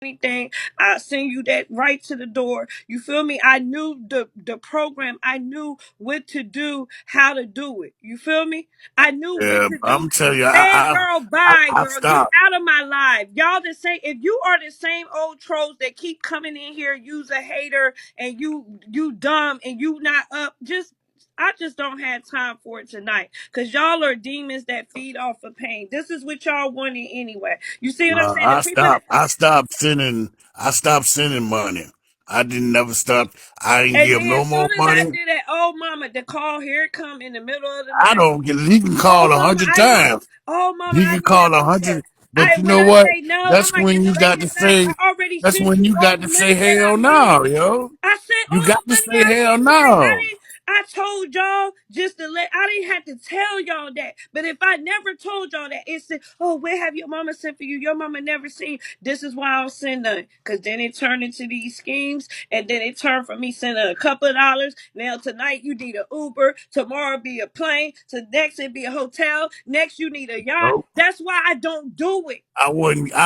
anything, I'll send you that right to the door. You feel me? I knew the program. I knew what to do, how to do it. You feel me? I knew what Yeah, to do. I'm telling you, Hey girl, bye I girl. Get stopped. out of my life. Y'all the same. If you are the same old trolls that keep coming in here, use a hater, and you dumb and you not up, just I just don't have time for it tonight. Cause y'all are demons that feed off of pain. This is what y'all wanted anyway. You see what I'm saying? The people that I stopped sending money. I didn't never stop. I didn't and give then no as soon more as I money. did that, oh mama, the call here it come in the middle of the I night. don't get. He can Oh call a mama, hundred I never. times. Oh mama, He I can call a never care. hundred. But I you when know I what? say no, I'm That's like when it's you late got at to night. say. I already That's sent when you you all got the to say money that I hell sent no, you. yo. I sent You all got the to money say I hell sent you, and I no. didn't. I told y'all just to let. I didn't have to tell y'all that. But if I never told y'all that, it said, "Oh, where have your mama sent for you? Your mama never seen." This is why I'll send none, because then it turned into these schemes, and then it turned from me sending a couple of dollars. Now tonight you need an Uber. Tomorrow be a plane. To next it be a hotel. Next you need a yacht. Nope. That's why I don't do it. I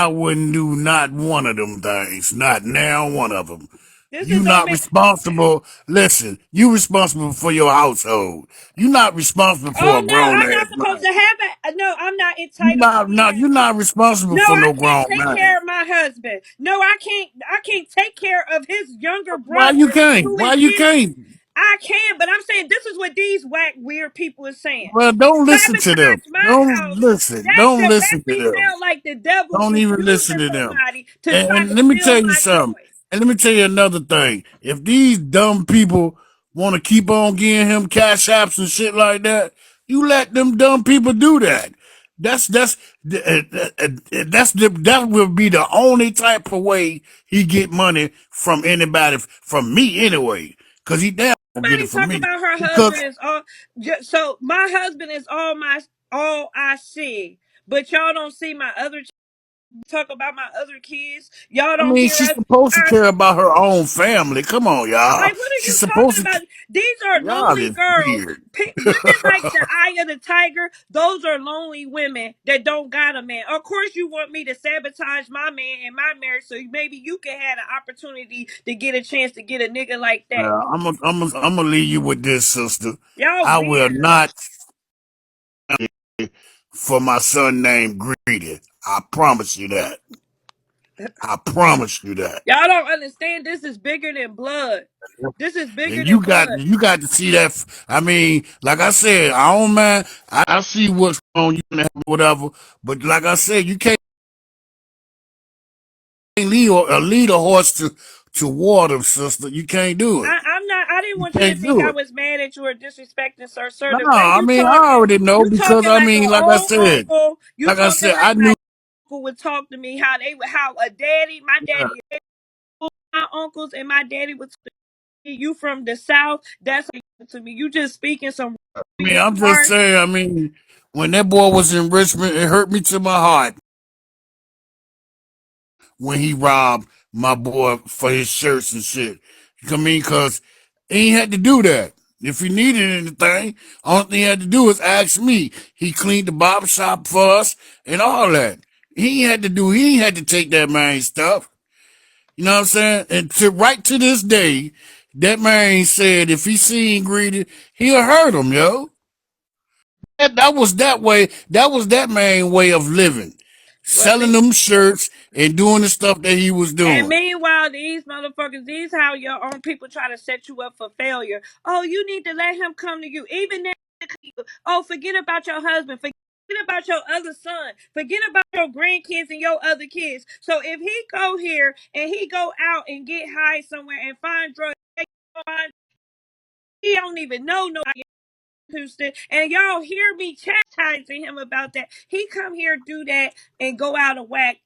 wouldn't do not one of them things. Not now one of them. This You is on not me. responsible. Listen, you responsible for your household. You not responsible for Oh a no, grown I'm not ass supposed man. to have it. No, I'm not You entitled to not be not having. you not responsible No, for I no can't grown take man. care of my husband. No, I can't. I can't take care of his younger Why you brother can't? who Why is you in. can't? I can, but I'm saying this is what these whack weird people are saying. Well, don't listen to them. Sabotage my Don't house. listen. That Don't listen to directly them. sound like the devil Don't was even listen using to them. somebody to try And to let me steal tell you my something. joy. And let me tell you another thing. If these dumb people want to keep on giving him cash apps and shit like that, you let them dumb people do that. That will be the only type of way he get money from anybody, from me anyway. Cause he damn gonna get it Somebody from talk me. about her Because husband is all. So my husband is all I see, but y'all don't see my other. Talk about my other kids. Y'all I don't mean, hear she's us. supposed to I, care about her own family. Come on, y'all. like, what are She's you talking supposed to. about? These are Y'all lonely is girls. weird. Women like the eye of the tiger. Those are lonely women that don't got a man. Of course, you want me to sabotage my man and my marriage, so maybe you can have an opportunity to get a chance to get a nigga like that. I'm gonna leave you with this, sister. Y'all I will weird. not for my son named Greedy. I promise you that. I promise you that. Y'all don't understand. This is bigger than blood. This is bigger And than blood. you got to see that. I mean, like I said, I don't mind. I see what's on you and whatever. But like I said, you can't lead a horse to water, sister. You can't do it. I'm not. I didn't You want you to can't think do I it. was mad at you or disrespecting sir. No, The way I mean I already know you because talking I like an mean, old uncle. You like I talking said, like I my knew. uncle would talk to me. How a daddy, my daddy, my uncles, and my daddy would talk to me. You from the south? That's how you to me. You just speaking some I mean, I'm just harsh. saying. I mean, when that boy was in Richmond, it hurt me to my heart when he robbed my boy for his shirts and shit. I mean, cause he ain't had to do that. If he needed anything, only thing he had to do was ask me. He cleaned the barber shop for us and all that. He ain't had to take that man's stuff. You know what I'm saying? And right to this day, that man said if he seen Greedy, he'll hurt him, yo. That was that way. That was that man way of living, Well, selling them shirts and doing the stuff that he was and doing. meanwhile, these motherfuckers, these how your own people try to set you up for failure. Oh, you need to let him come to you. Even then, oh, forget about your husband. Forget about your other son. Forget about your grandkids and your other kids. So if he go here and he go out and get high somewhere and find drugs, he don't even know no Houston. And y'all hear me chastising him about that. He come here do that and go out of whack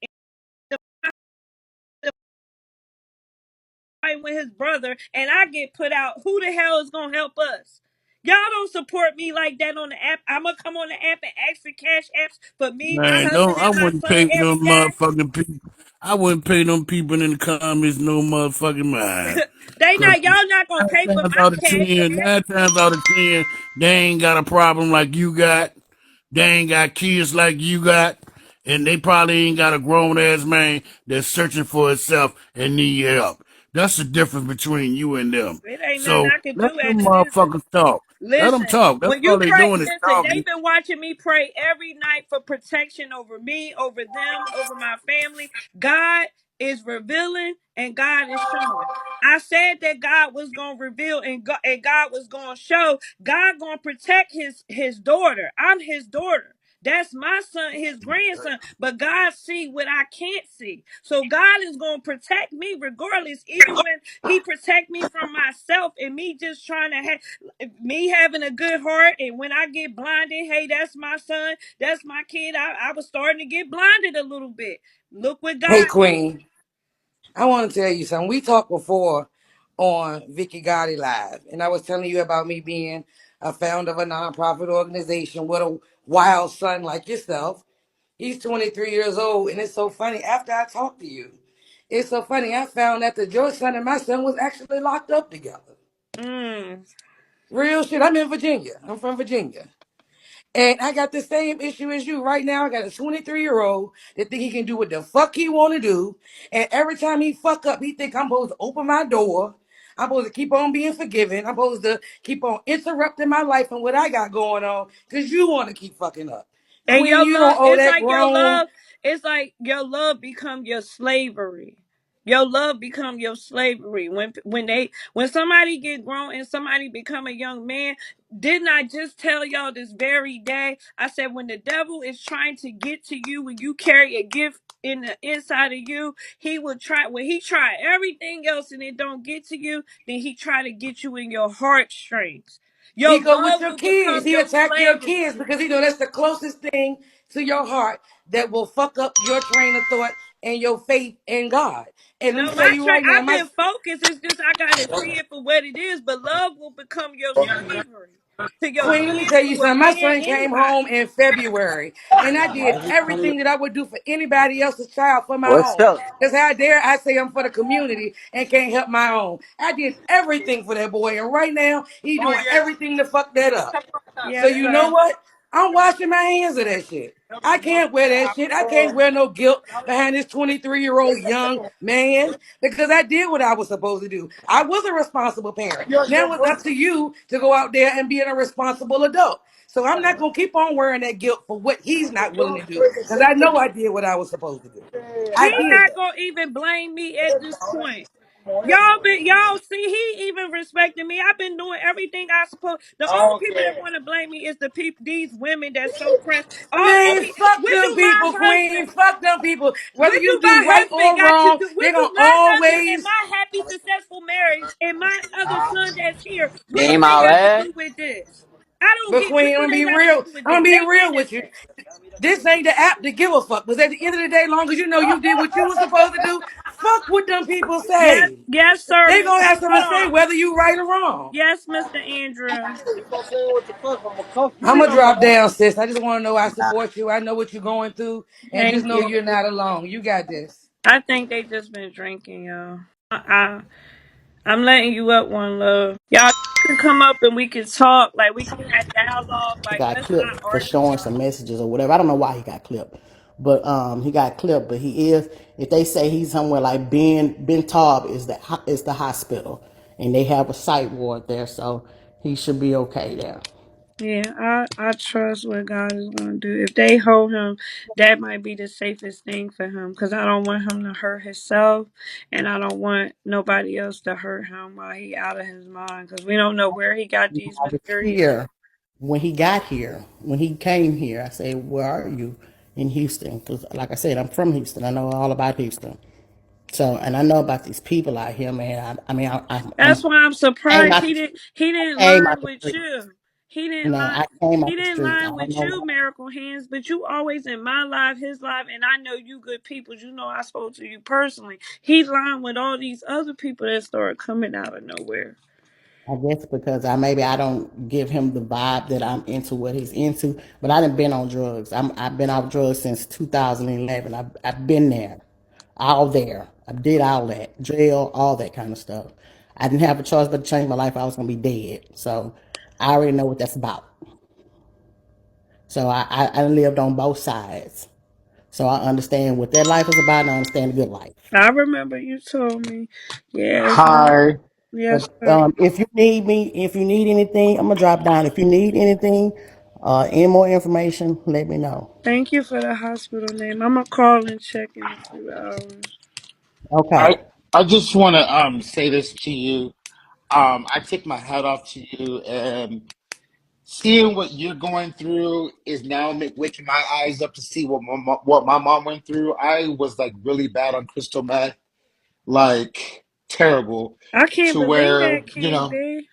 fight with his brother and I get put out, who the hell is gonna help us? Y'all don't support me like that on the app. I'm gonna come on the app and ask for cash apps for me, my Man, husband, don't I and my wouldn't son pay every them day. motherfucking people. I wouldn't pay them people in the comments no motherfucking mind. They Cause not y'all not gonna pay for my cash app. 9 times out of 10, they ain't got a problem like you got. They ain't got kids like you got. And they probably ain't got a grown ass man that's searching for itself and need help. That's the difference between you and them. It ain't nothing So I can let do them after this. motherfuckers talk. Let them Listen, talk. That's when all you they pray, doing is listen, talking. they've been watching me pray every night for protection over me, over them, over my family. God is revealing and God is showing. I said that God was going to reveal and God was going to show. God going to protect his daughter. I'm his daughter. That's my son, his grandson. But God see what I can't see. So God is going to protect me regardless, even when he protect me from myself and me just trying to me having a good heart. And when I get blinded, hey, that's my son, that's my kid. I was starting to get blinded a little bit. Look what Hey, God did. Queen, I want to tell you something. We talked before on Vicky Gotti Live, and I was telling you about me being a founder of a nonprofit organization with a wild son like yourself. He's 23 years old, and it's so funny. After I talked to you, it's so funny. I found out that your son and my son was actually locked up together. Mm. Real shit. I'm in Virginia. I'm from Virginia. And I got the same issue as you right now. I got a 23-year-old that think he can do what the fuck he want to do. And every time he fuck up, he think I'm supposed to open my door. I'm supposed to keep on being forgiving. I'm supposed to keep on interrupting my life and what I got going on because you want to keep fucking up. And Queen, your you love, don't owe it's that like your grown. love, it's like your love become your slavery. Your love become your slavery. When somebody get grown and somebody become a young man, didn't I just tell y'all this very day? I said when the devil is trying to get to you, when you carry a gift in the inside of you, he will try when he try everything else and it don't get to you, then he try to get you in your heartstrings. Your He go with love your will kids. become He your attack your slavery. kids because he know that's the closest thing to your heart that will fuck up your train of thought and your faith in God. And let No, me tell you right now, I've my been focused. It's just I gotta see it for what it is. But love will become your slavery to your Queen, let me kids, tell to you a something. My man, son came anybody. home in February, and I did everything that I would do for anybody else's child for my What's own. up? Because how dare I say I'm for the community and can't help my own? I did everything for that boy, and right now he doing everything to fuck that up. So Yes, you know sir. what? I'm washing my hands of that shit. I can't wear that shit. I can't wear no guilt behind this 23-year-old young man because I did what I was supposed to do. I was a responsible parent. Now it's up to you to go out there and be a responsible adult. So I'm not gonna keep on wearing that guilt for what he's not willing to do because I know I did what I was supposed to do. I He did. not gonna even blame me at this point. Y'all see, he even respecting me. I've been doing everything I supposed. The only people that want to blame me is the people, these women that's so crazy. Oh, and Man, fuck what them do my people, husband? Queen. Fuck them people. Whether What do you do my right husband or got to wrong, do? What they're do gonna my husband and always. my happy, successful marriage and my other son that's here? What do Game they all got to right? do with this? I don't But get. What Queen, do I'm gonna they be got to real. do with I'm gonna this? be They real with you. innocent. This ain't the app to give a fuck. Because at the end of the day, long as you know you did what you were supposed to do, fuck what them people Yes, say. yes, sir. They gonna have something Hold to say on. whether you right or wrong. Yes, Mr. Andrew. I'm gonna drop down, sis. I just want to know I support you. I know what you're going through, and just Thank know you. you're not alone. You got this. I think they just been drinking, y'all. I'm letting you up, one love. Y'all can come up and we can talk. Like we can have dialogue. He Like got let's not clipped for argue. showing some messages or whatever. I don't know why he got clipped, but he got clipped. But he is. If they say he's somewhere like Ben Taub is the hospital, and they have a psych ward there, so he should be okay there. Yeah, I trust what God is gonna do. If they hold him, that might be the safest thing for him. Cause I don't want him to hurt himself, and I don't want nobody else to hurt him while he out of his mind. Cause we don't know where he got these I was mysterious. here when he came here. I said, "Where are you?" In Houston, because like I said, I'm from Houston. I know all about Houston. So, and I know about these people out here, man. I mean, That's why I'm I came surprised out the he didn't came out line the with street. you. He You didn't know, line I came he out the didn't street. I line don't with know you, why. Miracle Hands, but you always in my life, his life, and I know you good people. You know I spoke to you personally. He lined with all these other people that started coming out of nowhere. I guess because I don't give him the vibe that I'm into what he's into. But I done been on drugs. I've been off drugs since 2011. I've been there, all there. I did all that, jail, all that kind of stuff. I didn't have a choice but to change my life. I was gonna be dead, so I already know what that's about. So I lived on both sides. So I understand what that life is about, and I understand the good life. I remember you told me. Yes, Hi. yes, But sir. if you need me, if you need anything, I'm gonna drop down. If you need anything, any more information, let me know. Thank you for the hospital name. I'm gonna call and check in a few hours. Okay. I I just want to say this to you. I take my hat off to you, and seeing what you're going through is now waking my eyes up to see what my mom went through. I was like really bad on crystal meth, like terrible, I can't to believe where that, King B.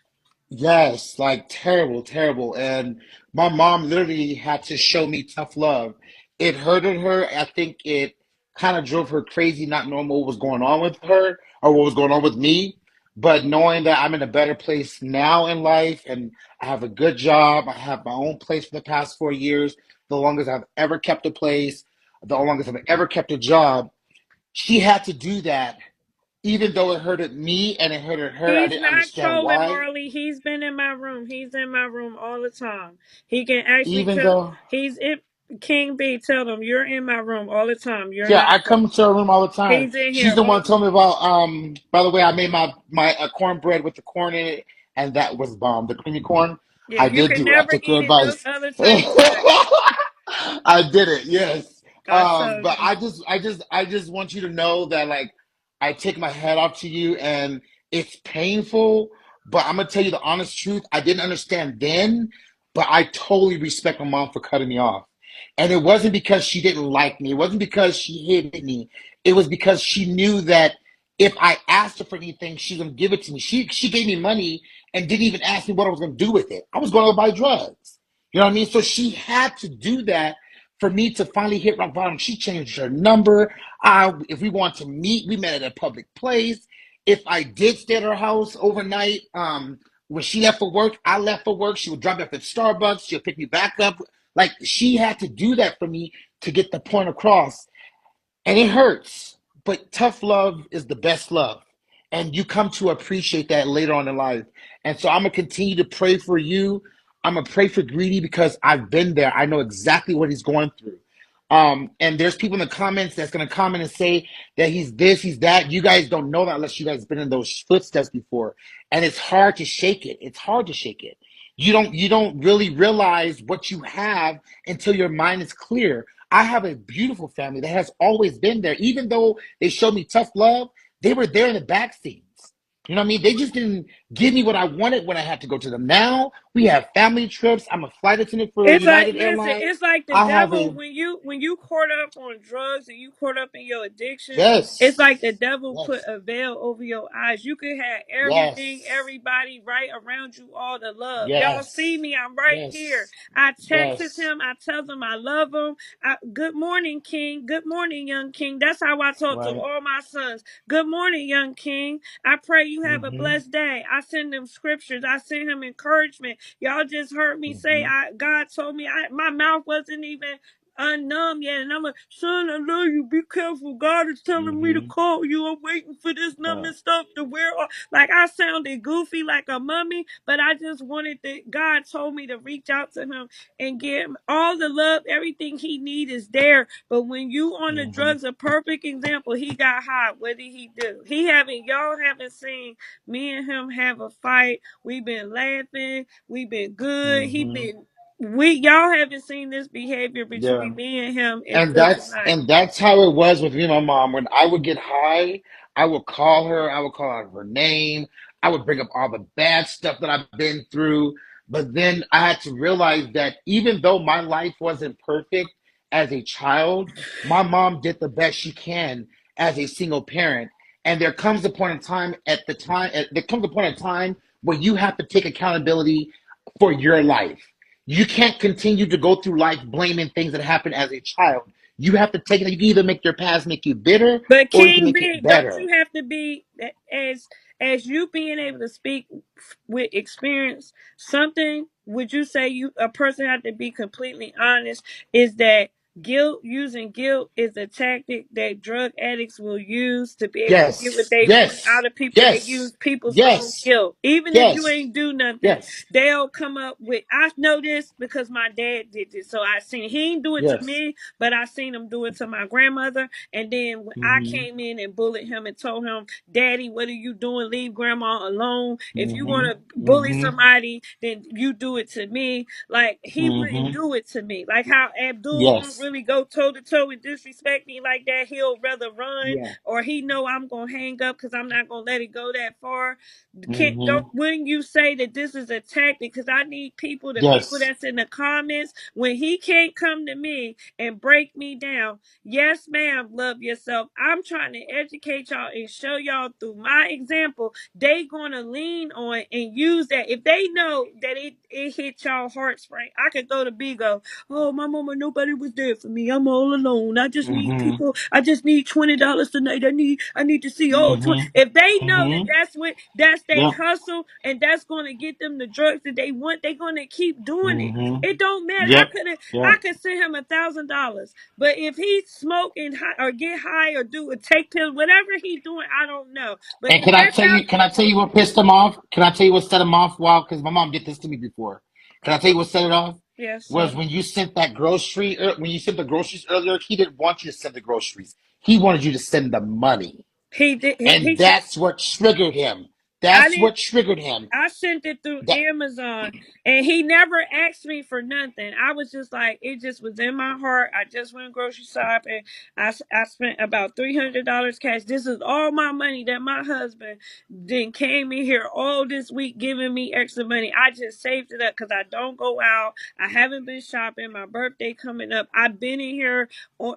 yes, like terrible, terrible. And my mom literally had to show me tough love. It hurted her. I think it kind of drove her crazy, not knowing what was going on with her or what was going on with me. But knowing that I'm in a better place now in life and I have a good job, I have my own place for the past 4 years, the longest I've ever kept a place, the longest I've ever kept a job. She had to do that, even though it hurted me and it hurted her. I He's didn't not understand trolling, why. Marley. He's been in my room. He's in my room all the time. He can actually Even tell. though He's in. King B, tell them you're in my room all the time. You're yeah, not I come trolling. to her room all the time. He's in She's here the all. one who told me about by the way, I made my cornbread with the corn in it, and that was bomb. The creamy corn. Yeah, I you did can do it. I never took your eat it no advice. other type of way. I did it, yes. I told But you. I just want you to know that like I take my head off to you, and it's painful, but I'm gonna tell you the honest truth. I didn't understand then, but I totally respect my mom for cutting me off. And it wasn't because she didn't like me. It wasn't because she hated me. It was because she knew that if I asked her for anything, she's gonna give it to me. She gave me money and didn't even ask me what I was gonna do with it. I was gonna go buy drugs. You know what I mean? So she had to do that for me to finally hit rock bottom. She changed her number. If we want to meet, we met at a public place. If I did stay at her house overnight, when she left for work, I left for work. She would drop me off at Starbucks. She'll pick me back up. Like she had to do that for me to get the point across. And it hurts, but tough love is the best love. And you come to appreciate that later on in life. And so I'm going to continue to pray for you. I'm going to pray for Greedy because I've been there. I know exactly what he's going through. And there's people in the comments that's going to comment and say that he's this, he's that. You guys don't know that unless you guys been in those footsteps before. And it's hard to shake it. It's hard to shake it. You don't really realize what you have until your mind is clear. I have a beautiful family that has always been there. Even though they showed me tough love, they were there in the back scenes. You know what I mean? They just didn't give me what I wanted when I had to go to them. Now we have family trips. I'm a flight attendant for It's like, United listen, Airlines. it's like the I have devil a when you caught up on drugs and you caught up in your addiction. It's like the yes, devil put yes, a veil over your eyes. You could have everything, yes, everybody right around you, all the love. Y'all see yes, me? I'm right here. yes, I texted yes. him. I tell him I love him. Good morning, King. Good morning, young King. That's how I talk to Right. all my sons. Good morning, young King. I pray you have a Mm-hmm. blessed day. I send them scriptures. I send him encouragement. Y'all just heard me say, Mm-hmm. God told me my mouth wasn't even unnumb yet. And I'm like, son, I love you. Be careful. God is telling me to Mm-hmm. call you. I'm waiting for this Yeah. numbing stuff to wear off. Like I sounded goofy like a mummy, but I just wanted that God told me to reach out to him and give him all the love, everything he need is there. But when you on the Mm-hmm. drugs, a perfect example, he got hot. What did he do? Y'all haven't seen me and him have a fight. We've been laughing. We've been good. Mm-hmm. Y'all haven't seen this behavior Yeah. between me and him And until that's tonight. and that's how it was with me and my mom. When I would get high, I would call her, I would call out her name, I would bring up all the bad stuff that I've been through. But then I had to realize that even though my life wasn't perfect as a child, my mom did the best she can as a single parent. And there comes a point in time there comes a point in time where you have to take accountability for your life. You can't continue to go through life blaming things that happened as a child. You have to take it. You can either make your past make you bitter But or you can King make it B, don't better. you have to be as you being able to speak with experience? Something would you say you a person have to be completely honest is that Using guilt is a tactic that drug addicts will use to be able to get what Yes. they want Yes. out of people. They Yes. use people's own Yes. guilt. Even if you Yes. ain't do nothing, Yes. they'll come up with, I know this because my dad did this. So I seen, he ain't do it to Yes. me, but I seen him do it to my grandmother. And then when I Mm-hmm. came in and bullied him and told him, Daddy, what are you doing? Leave grandma alone. If you want Mm-hmm. to bully Mm-hmm. somebody, then you do it to me. Like, he wouldn't Mm-hmm. do it to me. Like how Abdul won't Yes. really go toe to toe and disrespect me like that. He'll rather run, Yeah. or he know I'm gonna hang up because I'm not gonna let it go that far. Can't Mm-hmm. don't when you say that this is a tactic, because I need people, the people Yes. that's in the comments, when he can't come to me and break me down. Yes, ma'am, love yourself. I'm trying to educate y'all and show y'all through my example. They gonna lean on and use that. If they know that it hit y'all hearts, right? I could go to Bigo. Oh, my mama, nobody was there for me. I'm all alone. I just need Mm-hmm. people. I just need $20 tonight. I need to see all 20. Mm-hmm. If they know that Mm-hmm. that's their Yep. hustle and that's gonna get them the drugs that they want, they're gonna keep doing it. Mm-hmm. It don't matter. Yep. I Yep. could send him $1,000. But if he smoke and or get high or do or take pills, whatever he doing, I don't know. But And if that's out can I tell you what pissed him off? Can I tell you what set him off? Wow, because my mom did this to me before. Can I tell you what set it off? yes, Was when you sent that when you sent the groceries earlier, he didn't want you to send the groceries. He wanted you to send the money. he did. And that's what triggered him. I That's didn't. what triggered him. I sent it through That Amazon, and he never asked me for nothing. I was just like, it just was in my heart. I just went grocery shopping. I spent about $300 cash. This is all my money that my husband then came in here all this week giving me extra money. I just saved it up because I don't go out. I haven't been shopping. My birthday coming up. I've been in here on,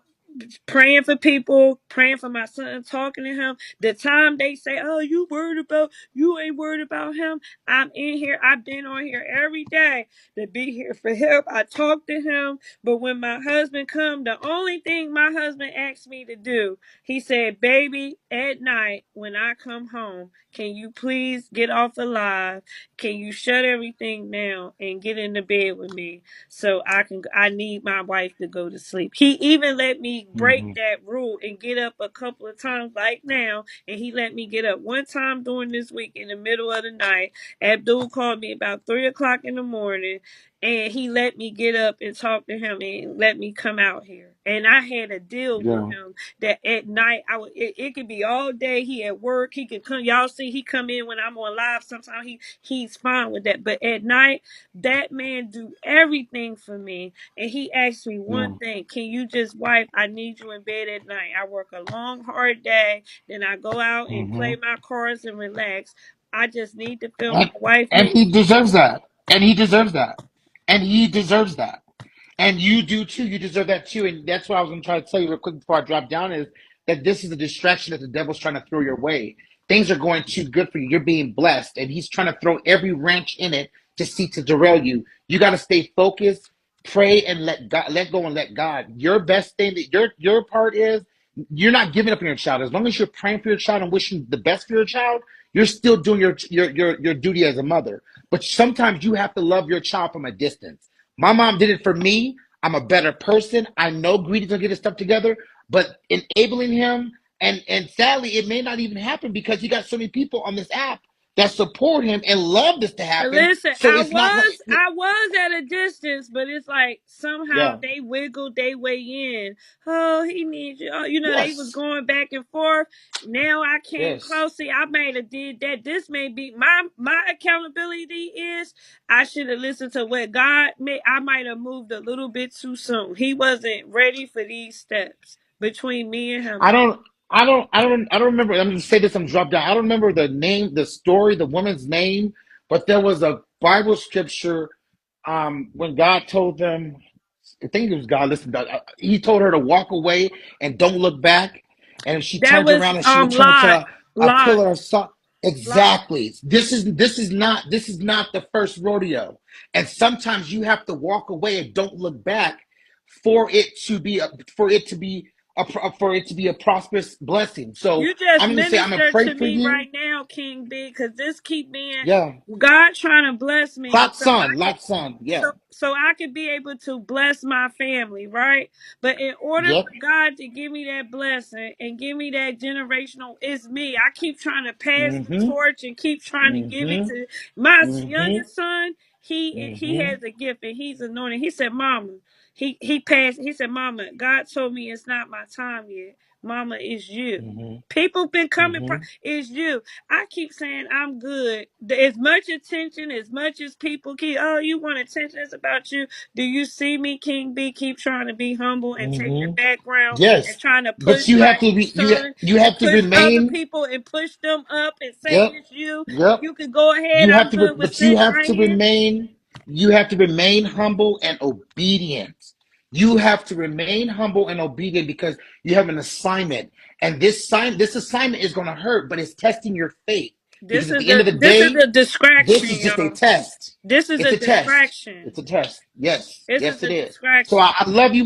praying for people, praying for my son, talking to him. The time they say, "Oh, you ain't worried about him," I'm in here. I've been on here every day to be here for him. I talk to him. But when my husband come, the only thing my husband asked me to do, he said, "Baby, at night when I come home, can you please get off the live? Can you shut everything down and get in the bed with me so I need my wife to go to sleep." He even let me break hmm that rule and get up a couple of times like now, and he let me get up one time during this week in the middle of the night. Abdul called me about 3 o'clock in the morning, and he let me get up and talk to him and let me come out here. And I had a deal with yeah. him that at night it could be all day. He at work. He could come. Y'all see he come in when I'm on live. Sometimes he's fine with that. But at night, that man do everything for me. And he asked me Yeah. one thing: Can you just wife? I need you in bed at night. I work a long, hard day. Then I go out and hmm play my cards and relax. I just need to feel my And wife and needs he me. deserves that. And he deserves that. And he deserves that. And you do too. You deserve that too. And that's what I was going to try to tell you real quick before I drop down is that this is a distraction that the devil's trying to throw your way. Things are going too good for you. You're being blessed, and he's trying to throw every wrench in it to seek to derail you. You got to stay focused, pray, and let go, and let God. Your best thing that your part is you're not giving up on your child. As long as you're praying for your child and wishing the best for your child, you're still doing your duty as a mother. But sometimes you have to love your child from a distance. My mom did it for me. I'm a better person. I know Greedy's gonna get his stuff together, but enabling him and sadly, it may not even happen because you got so many people on this app that support him and love this to happen. Listen, So it's not going. I was at a distance, but it's like somehow Yeah. they wiggled their way in. Oh, he needs you. Oh, they was Yes. going back and forth. Now I came Yes. close. See, I might have did that. This may be my accountability is I should have listened to what God made. I might have moved a little bit too soon. He wasn't ready for these steps between me and him. I don't. I don't remember. I'm gonna say this. I'm dropped down. I don't remember the name, the story, the woman's name, but there was a Bible scripture. When God told them, I think it was God. Listen, he told her to walk away and don't look back. And if she That turned was around and she would turn into Lot. a Lot. pillar of salt. Lot. Exactly. This is not the first rodeo. And sometimes you have to walk away and don't look back for it to be for it to be a prosperous blessing. So You just I'm gonna say I'm gonna minister pray to for me you. right now, King B, because this keep being Yeah, God trying to bless me like son. Yeah. so I could be able to bless my family, right? But in order Yep. for God to give me that blessing and give me that generational, it's me. I keep trying to pass the Mm-hmm. torch and keep trying to give it Mm-hmm. to my Mm-hmm. youngest son. He Mm-hmm. has a gift and he's anointed. He said, "Mama," he passed. He said, "Mama, God told me it's not my time yet. Mama, it's you." Mm-hmm. People been coming. Mm-hmm. It's you. I keep saying I'm good. As much attention, as much as people keep, oh, you want attention, it's about you. Do you see me, King B, keep trying to be humble and take the Mm-hmm. background and Yes. trying to But push you my have to be son you and have to push other remain. people and push them up and say Yep. it's you and Yep. you can go ahead. You have I'm to good with but you sitting have right to here. remain humble and obedient. You have to remain humble and obedient because you have an assignment. And this assignment is going to hurt, but it's testing your faith. Because at the end of the This is day, a this distraction, is just a y'all. test. This is It's a a test. distraction. It's a test. Yes. This is Yes, a it is. So distraction. I love you.